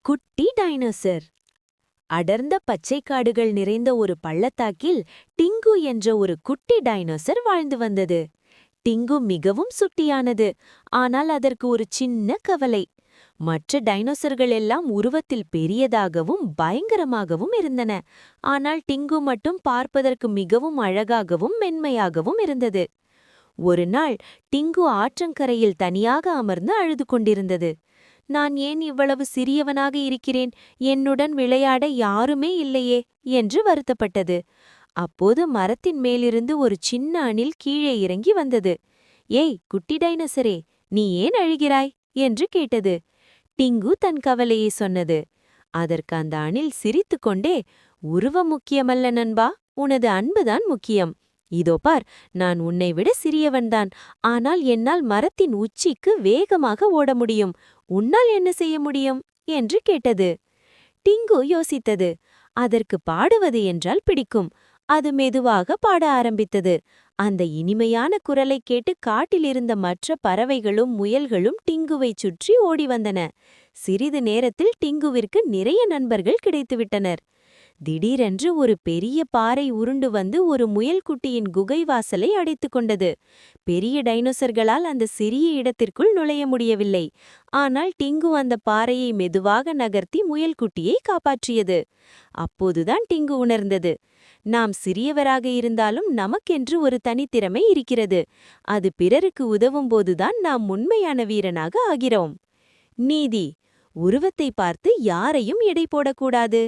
குட்டி டைனோசர். அடர்ந்த பச்சைக்காடுகள் நிறைந்த ஒரு பள்ளத்தாக்கில் டிங்கு என்ற ஒரு குட்டி டைனோசர் வாழ்ந்து வந்தது. டிங்கு மிகவும் சுட்டியானது, ஆனால் அதற்கு ஒரு சின்ன கவலை. மற்ற டைனோசர்கள் எல்லாம் உருவத்தில் பெரியதாகவும் பயங்கரமாகவும் இருந்தன. ஆனால் டிங்கு மட்டும் பார்ப்பதற்கு மிகவும் அழகாகவும் மென்மையாகவும் இருந்தது. ஒரு நாள் டிங்கு ஆற்றங்கரையில் தனியாக அமர்ந்து அழுது கொண்டிருந்தது. நான் ஏன் இவ்வளவு சிறியவனாக இருக்கிறேன், என்னுடன் விளையாட யாருமே இல்லையே என்று வருத்தப்பட்டது. அப்போது மரத்தின் மேலிருந்து ஒரு சின்ன அணில் கீழே இறங்கி வந்தது. ஏய் குட்டி டைனசரே, நீ ஏன் அழுகிறாய் என்று கேட்டது. டிங்கு தன் கவலையை சொன்னது. அதற்கு அந்த அணில் சிரித்துக்கொண்டே, உருவம் முக்கியமல்ல நண்பா, உனது அன்புதான் முக்கியம். இதோ பார், நான் உன்னை விட சிறியவன்தான், ஆனால் என்னால் மரத்தின் உச்சிக்கு வேகமாக ஓட முடியும். உன்னால் என்ன செய்ய முடியும் என்று கேட்டது. டிங்கு யோசித்தது. அதற்கு பாடுவது என்றால் பிடிக்கும். அது மெதுவாக பாட ஆரம்பித்தது. அந்த இனிமையான குரலைக் கேட்டு காட்டிலிருந்த மற்ற பறவைகளும் முயல்களும் டிங்குவைச் சுற்றி ஓடி வந்தன. சிறிது நேரத்தில் டிங்குவிற்கு நிறைய நண்பர்கள் கிடைத்துவிட்டனர். திடீரென்று ஒரு பெரிய பாறை உருண்டு வந்து ஒரு முயல்குட்டியின் குகை வாசலை அடைத்துக் கொண்டது. பெரிய டைனோசர்களால் அந்த சிறிய இடத்திற்குள் நுழைய முடியவில்லை. ஆனால் டிங்கு அந்த பாறையை மெதுவாக நகர்த்தி முயல்குட்டியை காப்பாற்றியது. அப்போதுதான் டிங்கு உணர்ந்தது, நாம் சிறியவராக இருந்தாலும் நமக்கென்று ஒரு தனித்திறமை இருக்கிறது. அது பிறருக்கு உதவும்போதுதான் நாம் உண்மையான வீரனாக ஆகிறோம். நீதி: உருவத்தை பார்த்து யாரையும் எடை போடக்கூடாது.